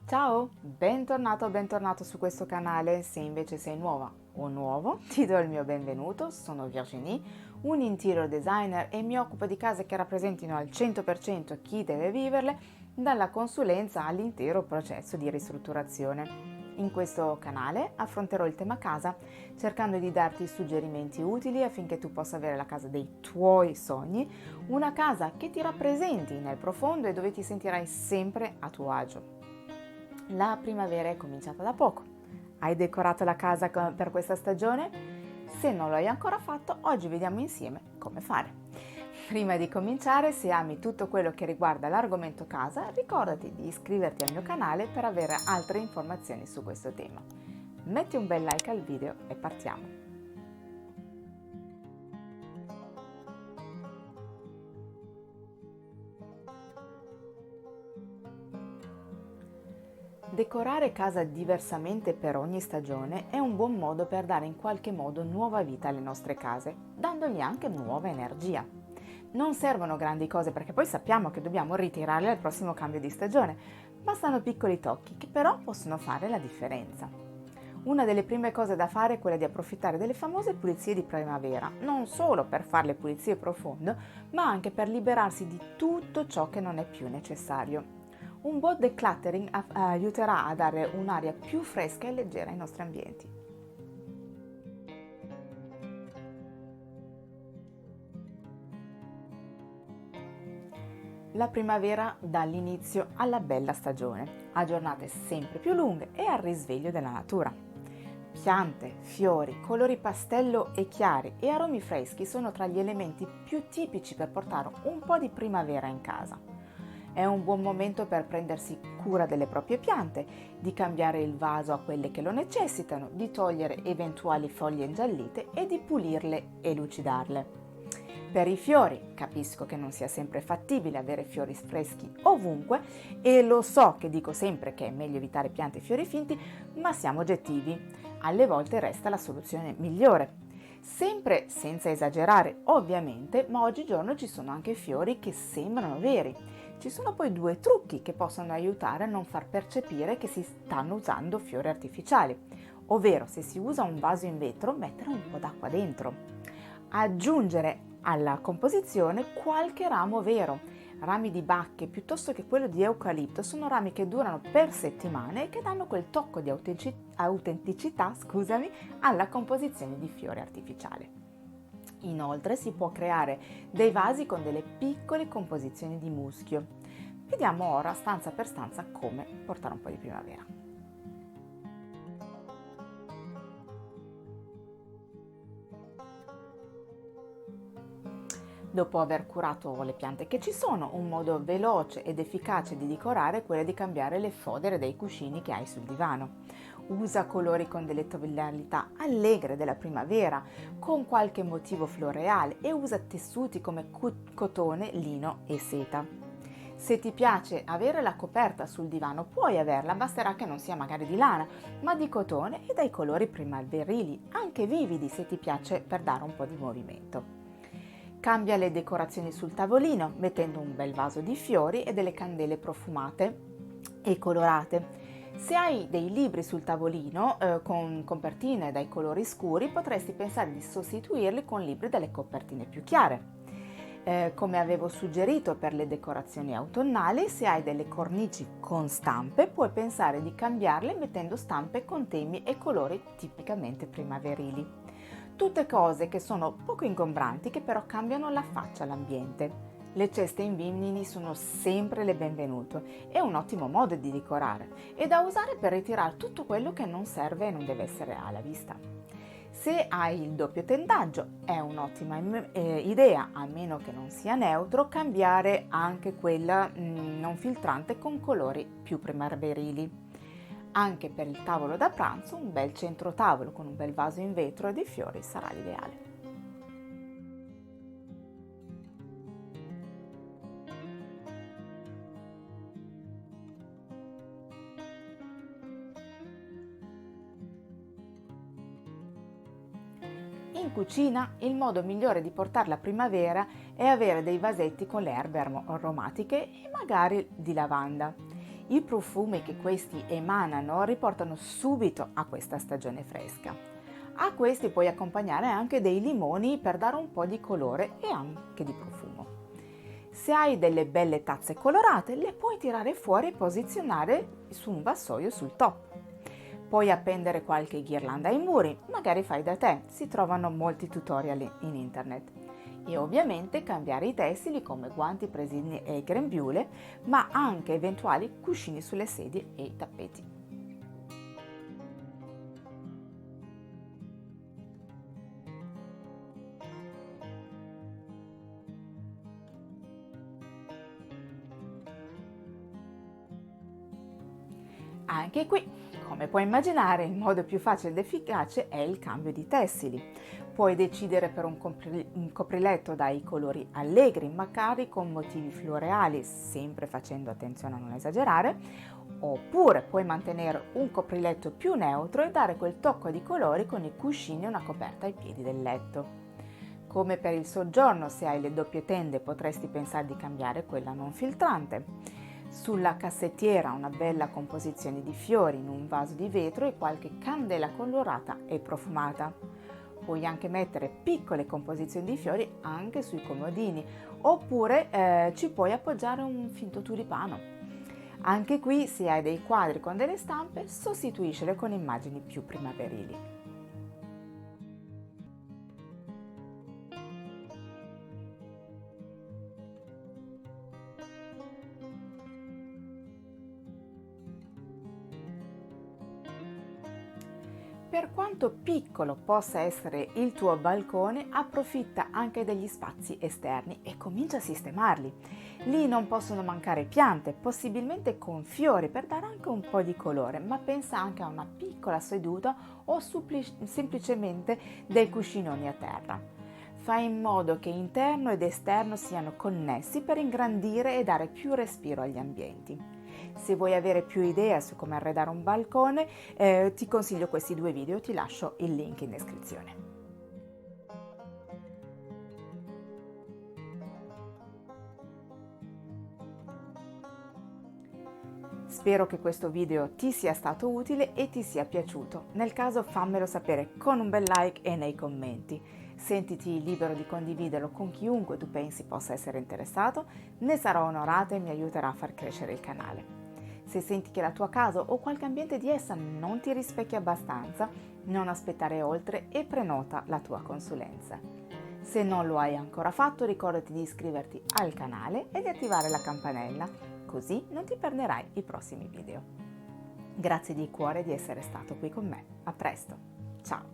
Ciao, bentornato o bentornato su questo canale. Se invece sei nuova o nuovo, ti do il mio benvenuto. Sono Virginie, un interior designer e mi occupo di case che rappresentino al 100% chi deve viverle, dalla consulenza all'intero processo di ristrutturazione. In questo canale affronterò il tema casa cercando di darti suggerimenti utili affinché tu possa avere la casa dei tuoi sogni, una casa che ti rappresenti nel profondo e dove ti sentirai sempre a tuo agio. La primavera è cominciata da poco. Hai decorato la casa per questa stagione? Se non lo hai ancora fatto, oggi vediamo insieme come fare. Prima di cominciare, se ami tutto quello che riguarda l'argomento casa, ricordati di iscriverti al mio canale per avere altre informazioni su questo tema. Metti un bel like al video e partiamo. Decorare casa diversamente per ogni stagione è un buon modo per dare in qualche modo nuova vita alle nostre case, dandogli anche nuova energia. Non servono grandi cose perché poi sappiamo che dobbiamo ritirarle al prossimo cambio di stagione, bastano piccoli tocchi che però possono fare la differenza. Una delle prime cose da fare è quella di approfittare delle famose pulizie di primavera, non solo per fare le pulizie profonde, ma anche per liberarsi di tutto ciò che non è più necessario. Un buon decluttering aiuterà a dare un'aria più fresca e leggera ai nostri ambienti. La primavera dà l'inizio alla bella stagione, a giornate sempre più lunghe e al risveglio della natura. Piante, fiori, colori pastello e chiari e aromi freschi sono tra gli elementi più tipici per portare un po' di primavera in casa. È un buon momento per prendersi cura delle proprie piante, di cambiare il vaso a quelle che lo necessitano, di togliere eventuali foglie ingiallite e di pulirle e lucidarle. Per i fiori, capisco che non sia sempre fattibile avere fiori freschi ovunque e lo so che dico sempre che è meglio evitare piante e fiori finti, ma siamo oggettivi. Alle volte resta la soluzione migliore. Sempre senza esagerare, ovviamente, ma oggigiorno ci sono anche fiori che sembrano veri. Ci sono poi due trucchi che possono aiutare a non far percepire che si stanno usando fiori artificiali, ovvero se si usa un vaso in vetro, mettere un po' d'acqua dentro. Aggiungere alla composizione qualche ramo vero. Rami di bacche piuttosto che quello di eucalipto sono rami che durano per settimane e che danno quel tocco di autenticità, alla composizione di fiori artificiali. Inoltre si può creare dei vasi con delle piccole composizioni di muschio. Vediamo ora stanza per stanza come portare un po' di primavera. Dopo aver curato le piante che ci sono, un modo veloce ed efficace di decorare è quello di cambiare le fodere dei cuscini che hai sul divano. Usa colori con delle tonalità allegre della primavera, con qualche motivo floreale e usa tessuti come cotone, lino e seta. Se ti piace avere la coperta sul divano, puoi averla, basterà che non sia magari di lana, ma di cotone e dai colori primaverili, anche vividi se ti piace per dare un po' di movimento. Cambia le decorazioni sul tavolino mettendo un bel vaso di fiori e delle candele profumate e colorate. Se hai dei libri sul tavolino con copertine dai colori scuri, potresti pensare di sostituirli con libri dalle copertine più chiare. Come avevo suggerito per le decorazioni autunnali, se hai delle cornici con stampe, puoi pensare di cambiarle mettendo stampe con temi e colori tipicamente primaverili. Tutte cose che sono poco ingombranti che però cambiano la faccia all'ambiente. Le ceste in vimini sono sempre le benvenute, è un ottimo modo di decorare e da usare per ritirare tutto quello che non serve e non deve essere alla vista. Se hai il doppio tendaggio è un'ottima idea, a meno che non sia neutro, cambiare anche quella non filtrante con colori più primaverili. Anche per il tavolo da pranzo un bel centro tavolo con un bel vaso in vetro e dei fiori sarà l'ideale. In cucina il modo migliore di portare la primavera è avere dei vasetti con le erbe aromatiche e magari di lavanda. I profumi che questi emanano riportano subito a questa stagione fresca. A questi puoi accompagnare anche dei limoni per dare un po' di colore e anche di profumo. Se hai delle belle tazze colorate, le puoi tirare fuori e posizionare su un vassoio sul top. Puoi appendere qualche ghirlanda ai muri, magari fai da te, si trovano molti tutorial in internet. E ovviamente cambiare i tessili come guanti, presini e grembiule, ma anche eventuali cuscini sulle sedie e i tappeti. Anche qui, come puoi immaginare, il modo più facile ed efficace è il cambio di tessili. Puoi decidere per un copriletto dai colori allegri, magari con motivi floreali, sempre facendo attenzione a non esagerare, oppure puoi mantenere un copriletto più neutro e dare quel tocco di colori con i cuscini e una coperta ai piedi del letto. Come per il soggiorno, se hai le doppie tende potresti pensare di cambiare quella non filtrante. Sulla cassettiera una bella composizione di fiori in un vaso di vetro e qualche candela colorata e profumata. Puoi anche mettere piccole composizioni di fiori anche sui comodini, oppure ci puoi appoggiare un finto tulipano. Anche qui, se hai dei quadri con delle stampe, sostituiscile con immagini più primaverili. Per quanto piccolo possa essere il tuo balcone, approfitta anche degli spazi esterni e comincia a sistemarli. Lì non possono mancare piante, possibilmente con fiori per dare anche un po' di colore, ma pensa anche a una piccola seduta o semplicemente dei cuscinoni a terra. Fai in modo che interno ed esterno siano connessi per ingrandire e dare più respiro agli ambienti. Se vuoi avere più idee su come arredare un balcone, ti consiglio questi due video, ti lascio il link in descrizione. Spero che questo video ti sia stato utile e ti sia piaciuto. Nel caso fammelo sapere con un bel like e nei commenti. Sentiti libero di condividerlo con chiunque tu pensi possa essere interessato, ne sarò onorata e mi aiuterà a far crescere il canale. Se senti che la tua casa o qualche ambiente di essa non ti rispecchia abbastanza, non aspettare oltre e prenota la tua consulenza. Se non lo hai ancora fatto, ricordati di iscriverti al canale e di attivare la campanella, così non ti perderai i prossimi video. Grazie di cuore di essere stato qui con me. A presto. Ciao!